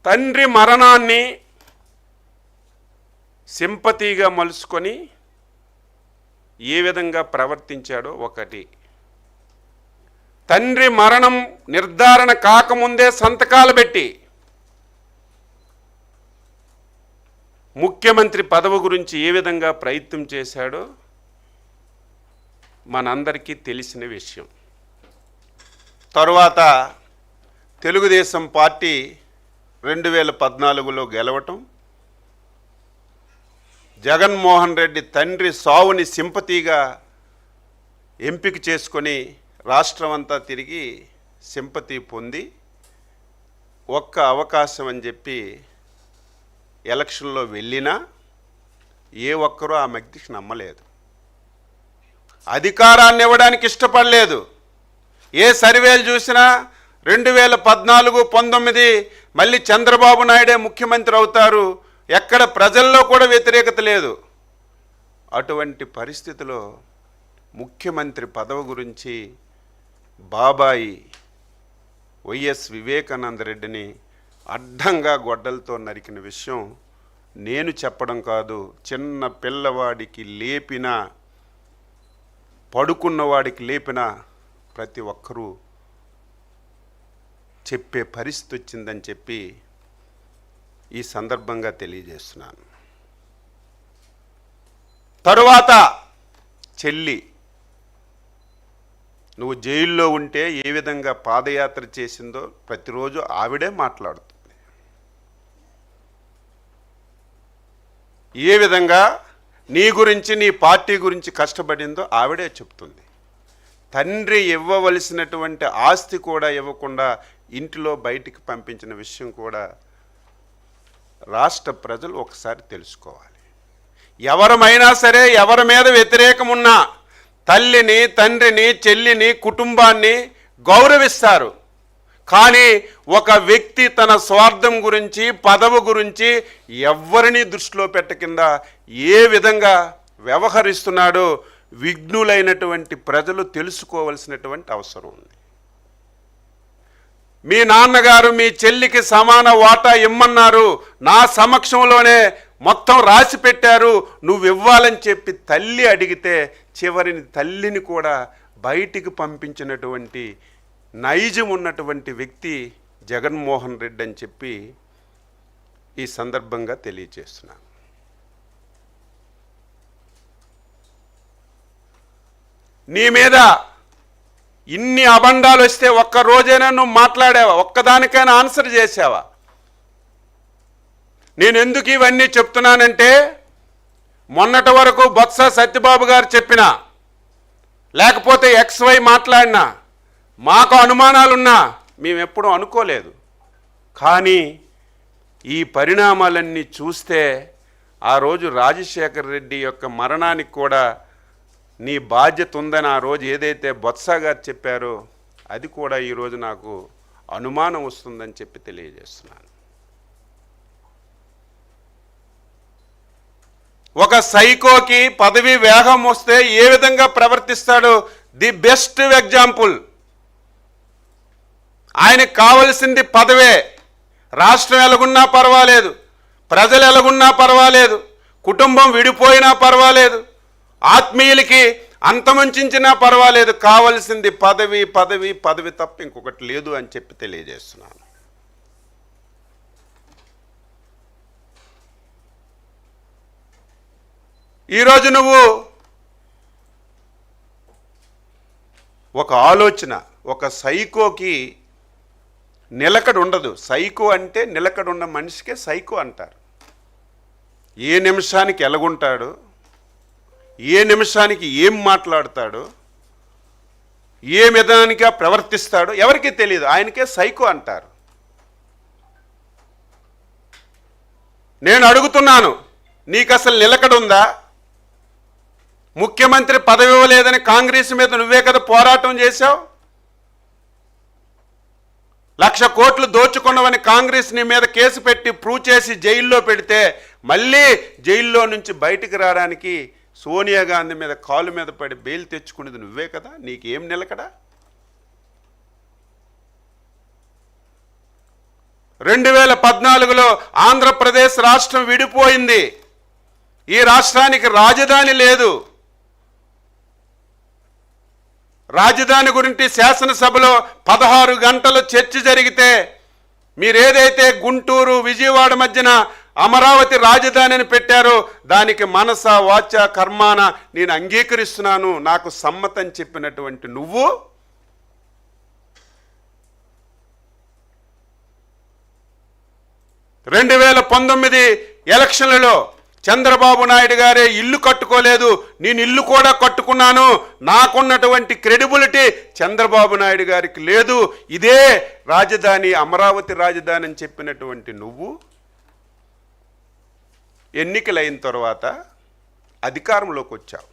తండ్రి మరణాన్ని సింపతిగా మలుచుకొని ఏ విధంగా ప్రవర్తించాడో ఒకటి, తండ్రి మరణం నిర్ధారణ కాకముందే సంతకాలు పెట్టి ముఖ్యమంత్రి పదవి గురించి ఏ విధంగా ప్రయత్నం చేశాడో మనందరికీ తెలిసిన విషయం. తరువాత తెలుగుదేశం పార్టీ 2014లో గెలవటం, జగన్మోహన్ రెడ్డి తండ్రి సావుని సింపతిగా ఎంపిక చేసుకొని రాష్ట్రం అంతా తిరిగి సింపతి పొంది ఒక్క అవకాశం అని చెప్పి ఎలక్షన్లో వెళ్ళినా ఏ ఒక్కరూ ఆ వ్యక్తికి నమ్మలేదు, అధికారాన్ని ఇవ్వడానికి ఇష్టపడలేదు. ఏ సర్వేలు చూసినా 2014, 19 మళ్ళీ చంద్రబాబు నాయుడే ముఖ్యమంత్రి అవుతారు, ఎక్కడ ప్రజల్లో కూడా వ్యతిరేకత లేదు. అటువంటి పరిస్థితిలో ముఖ్యమంత్రి పదవి గురించి బాబాయి వైఎస్ వివేకానంద రెడ్డిని అడ్డంగా గొడ్డలతో నరికిన విషయం నేను చెప్పడం కాదు, చిన్న పిల్లవాడికి లేపిన, పడుకున్నవాడికి లేపిన ప్రతి ఒక్కరూ చెప్పే పరిస్థితి వచ్చిందని చెప్పి ఈ సందర్భంగా తెలియజేస్తున్నాను. తరువాత చెల్లి, నువ్వు జైల్లో ఉంటే ఏ విధంగా పాదయాత్ర చేసిందో ప్రతిరోజు ఆవిడే మాట్లాడుతుంది. ఏ విధంగా నీ గురించి, నీ పార్టీ గురించి కష్టపడిందో ఆవిడే చెప్తుంది. తండ్రి ఇవ్వవలసినటువంటి ఆస్తి కూడా ఇవ్వకుండా ఇంటిలో బయటికి పంపించిన విషయం కూడా రాష్ట్ర ప్రజలు ఒకసారి తెలుసుకోవాలి. ఎవరమైనా సరే, ఎవరి మీద వ్యతిరేకం ఉన్నా తల్లిని, తండ్రిని, చెల్లిని, కుటుంబాన్ని గౌరవిస్తారు. కానీ ఒక వ్యక్తి తన స్వార్థం గురించి, పదవి గురించి ఎవరిని దృష్టిలో పెట్టకుండా ఏ విధంగా వ్యవహరిస్తున్నాడో విఘ్నులైనటువంటి ప్రజలు తెలుసుకోవలసినటువంటి అవసరం ఉంది. మీ నాన్నగారు మీ చెల్లికి సమాన వాటా ఇమ్మన్నారు, నా సమక్షంలోనే మొత్తం రాసి పెట్టారు, నువ్వు ఇవ్వాలని చెప్పి తల్లి అడిగితే చివరిని తల్లిని కూడా బయటికి పంపించినటువంటి నైజం ఉన్నటువంటి వ్యక్తి జగన్మోహన్ రెడ్డి అని చెప్పి ఈ సందర్భంగా తెలియజేస్తున్నాను. నీ మీద ఇన్ని అబండాలు వస్తే ఒక్క రోజైనా నువ్వు మాట్లాడావా? ఒక్కదానికైనా ఆన్సర్ చేసావా? నేను ఎందుకు ఇవన్నీ చెప్తున్నానంటే, మొన్నటి వరకు బొత్స సత్యబాబు గారు చెప్పినా, లేకపోతే XY మాట్లాడినా, మాకు అనుమానాలున్నా మేము ఎప్పుడూ అనుకోలేదు. కానీ ఈ పరిణామాలన్నీ చూస్తే ఆ రోజు రాజశేఖర రెడ్డి యొక్క మరణానికి కూడా నీ బాధ్యత ఉందని ఆ రోజు ఏదైతే బొత్స గారు చెప్పారో అది కూడా ఈరోజు నాకు అనుమానం వస్తుందని చెప్పి తెలియజేస్తున్నాను. ఒక సైకోకి పదవి వేగం వస్తే ఏ విధంగా ప్రవర్తిస్తాడో ది బెస్ట్ ఎగ్జాంపుల్. ఆయనకు కావలసింది పదవే. రాష్ట్రం ఎలాగున్నా పర్వాలేదు, ప్రజలు ఎలాగున్నా పర్వాలేదు, కుటుంబం విడిపోయినా పర్వాలేదు, ఆత్మీయులకి అంతమంచినా పర్వాలేదు, కావలసింది పదవి, పదవి, పదవి తప్ప ఇంకొకటి లేదు అని చెప్పి తెలియజేస్తున్నాను. ఈరోజు నువ్వు ఒక ఆలోచన, ఒక సైకోకి నిలకడ ఉండదు. సైకో అంటే నిలకడ ఉన్న మనిషికే సైకో అంటారు. ఏ నిమిషానికి ఎలాగుంటాడు, ఏ నిమిషానికి ఏం మాట్లాడతాడో, ఏ విధానిగా ప్రవర్తిస్తాడో ఎవరికీ తెలియదు, ఆయనకే సైకో అంటారు. నేను అడుగుతున్నాను, నీకు అసలు నిలకడ ఉందా? ముఖ్యమంత్రి పదవి ఇవ్వలేదని కాంగ్రెస్ మీద నువ్వే కదా పోరాటం చేశావు. 1,00,000 కోట్లు దోచుకున్నవని కాంగ్రెస్ నీ మీద కేసు పెట్టి ప్రూవ్ చేసి జైల్లో పెడితే మళ్ళీ జైల్లో నుంచి బయటికి రావడానికి సోనియా గాంధీ మీద కాలు మీద పడి బెయిల్ తెచ్చుకునేది నువ్వే కదా. నీకేం నిలకడా? 2014లో ఆంధ్రప్రదేశ్ రాష్ట్రం విడిపోయింది. ఈ రాష్ట్రానికి రాజధాని లేదు. రాజధాని గురించి శాసనసభలో 16 గంటలు చర్చ జరిగితే మీరేదైతే గుంటూరు విజయవాడ మధ్యన అమరావతి రాజధానిని పెట్టారో దానికి మనస వాచ కర్మాన నేను అంగీకరిస్తున్నాను, నాకు సమ్మతం చెప్పినటువంటి నువ్వు రెండు 2019 ఎలక్షన్లలో చంద్రబాబు నాయుడు గారే ఇల్లు కట్టుకోలేదు, నేను ఇల్లు కూడా కట్టుకున్నాను, నాకున్నటువంటి క్రెడిబిలిటీ చంద్రబాబు నాయుడు గారికి లేదు, ఇదే రాజధాని అమరావతి రాజధాని అని చెప్పినటువంటి నువ్వు ఎన్నికలైన తర్వాత అధికారంలోకి వచ్చావు.